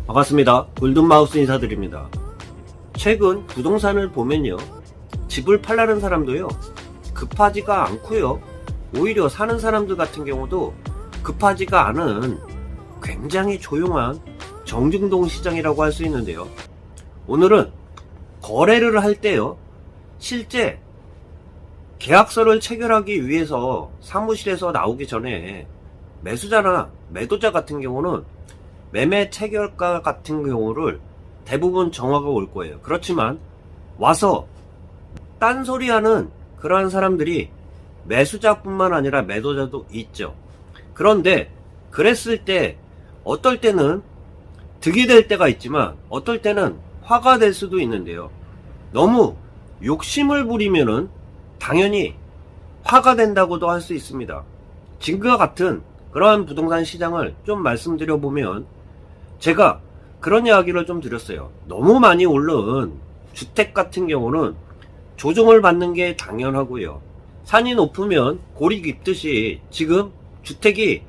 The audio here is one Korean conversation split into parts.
반갑습니다. 골든마우스 인사드립니다. 최근 부동산을 보면요, 집을 팔라는 사람도요 급하지가 않고요, 오히려 사는 사람들 같은 경우도 급하지가 않은 굉장히 조용한 정중동 시장이라고 할 수 있는데요, 오늘은 거래를 할 때요, 실제 계약서를 체결하기 위해서 사무실에서 나오기 전에 매수자나 매도자 같은 경우는 매매 체결가 같은 경우를 대부분 정화가 올 거예요. 그렇지만 와서 딴소리 하는 그러한 사람들이 매수자뿐만 아니라 매도자도 있죠. 그런데 그랬을 때 어떨 때는 득이 될 때가 있지만 어떨 때는 화가 될 수도 있는데요, 너무 욕심을 부리면은 당연히 화가 된다고도 할 수 있습니다. 지금과 같은 그러한 부동산 시장을 좀 말씀드려 보면, 제가 그런 이야기를 좀 드렸어요. 너무 많이 오른 주택 같은 경우는 조정을 받는 게 당연하고요, 산이 높으면 골이 깊듯이 지금 주택이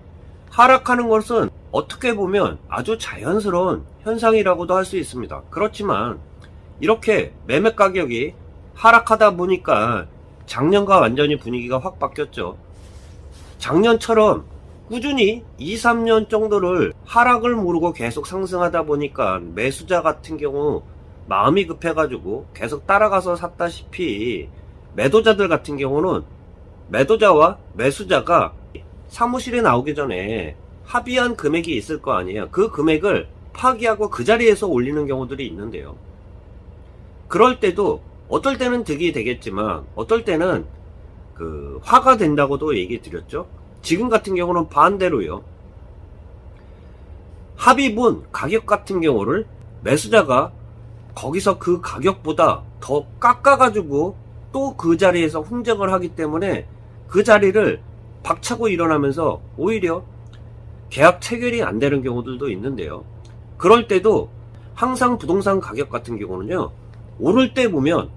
하락하는 것은 어떻게 보면 아주 자연스러운 현상이라고도 할 수 있습니다. 그렇지만 이렇게 매매 가격이 하락하다 보니까 작년과 완전히 분위기가 확 바뀌었죠. 작년처럼 꾸준히 2, 3년 정도를 하락을 모르고 계속 상승하다 보니까 매수자 같은 경우 마음이 급해가지고 계속 따라가서 샀다시피, 매도자들 같은 경우는 매도자와 매수자가 사무실에 나오기 전에 합의한 금액이 있을 거 아니에요. 그 금액을 파기하고 그 자리에서 올리는 경우들이 있는데요, 그럴 때도 어떨 때는 득이 되겠지만 어떨 때는 화가 된다고도 얘기 드렸죠. 지금 같은 경우는 반대로요, 합의분 가격 같은 경우를 매수자가 거기서 그 가격보다 더 깎아가지고 또 그 자리에서 흥정을 하기 때문에 그 자리를 박차고 일어나면서 오히려 계약 체결이 안 되는 경우들도 있는데요, 그럴 때도 항상 부동산 가격 같은 경우는요, 오를 때 보면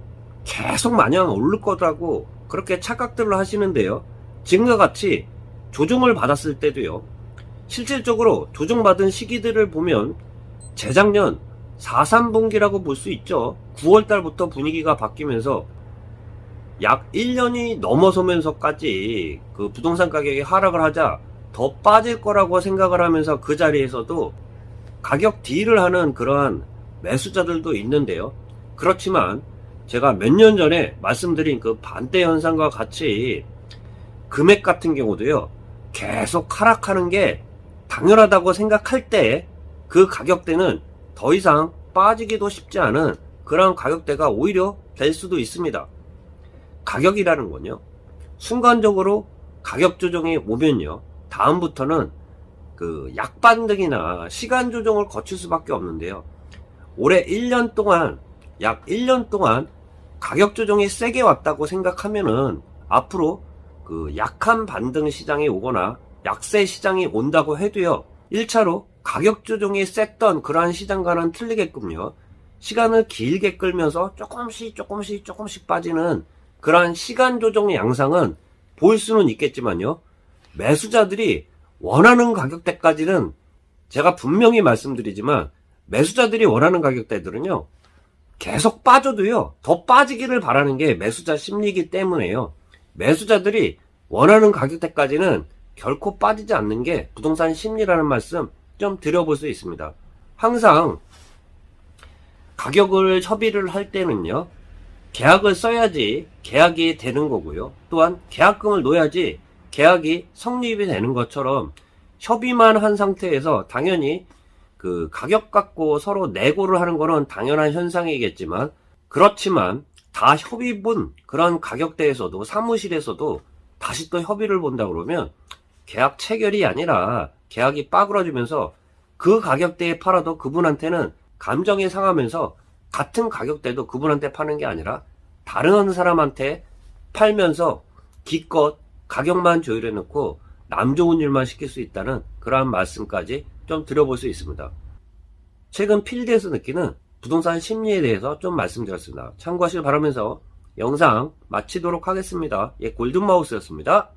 계속 마냥 오를 거라고 그렇게 착각들을 하시는데요, 지금과 같이 조정을 받았을 때도요, 실질적으로 조정받은 시기들을 보면 재작년 4, 3분기라고 볼 수 있죠. 9월달부터 분위기가 바뀌면서 약 1년이 넘어서면서까지 그 부동산 가격이 하락을 하자 더 빠질 거라고 생각을 하면서 그 자리에서도 가격 딜을 하는 그러한 매수자들도 있는데요, 그렇지만 제가 몇 년 전에 말씀드린 그 반대 현상과 같이 금액 같은 경우도요, 계속 하락하는 게 당연하다고 생각할 때 그 가격대는 더 이상 빠지기도 쉽지 않은 그런 가격대가 오히려 될 수도 있습니다. 가격이라는 건요, 순간적으로 가격 조정이 오면요, 다음부터는 그 약반등이나 시간 조정을 거칠 수밖에 없는데요, 올해 1년 동안 약 1년 동안 가격 조정이 세게 왔다고 생각하면은 앞으로 그 약한 반등 시장이 오거나 약세 시장이 온다고 해도요, 1차로 가격 조정이 셌던 그러한 시장과는 틀리게끔요, 시간을 길게 끌면서 조금씩 빠지는 그러한 시간 조정 양상은 보일 수는 있겠지만요, 매수자들이 원하는 가격대까지는, 제가 분명히 말씀드리지만 매수자들이 원하는 가격대들은요, 계속 빠져도요, 더 빠지기를 바라는 게 매수자 심리이기 때문에요, 매수자들이 원하는 가격대까지는 결코 빠지지 않는 게 부동산 심리라는 말씀 좀 드려볼 수 있습니다. 항상 가격을 협의를 할 때는요, 계약을 써야지 계약이 되는 거고요, 또한 계약금을 놓아야지 계약이 성립이 되는 것처럼 협의만 한 상태에서 당연히 그 가격 갖고 서로 내고를 하는 거는 당연한 현상이겠지만, 그렇지만 다 협의 본 그런 가격대에서도 사무실에서도 다시 또 협의를 본다 그러면 계약 체결이 아니라 계약이 빠그러지면서 그 가격대에 팔아도 그분한테는 감정이 상하면서 같은 가격대도 그분한테 파는 게 아니라 다른 사람한테 팔면서 기껏 가격만 조율해 놓고 남 좋은 일만 시킬 수 있다는 그러한 말씀까지 좀 드려볼 수 있습니다. 최근 필드에서 느끼는 부동산 심리에 대해서 좀 말씀드렸습니다. 참고하시길 바라면서 영상 마치도록 하겠습니다. 골든마우스였습니다.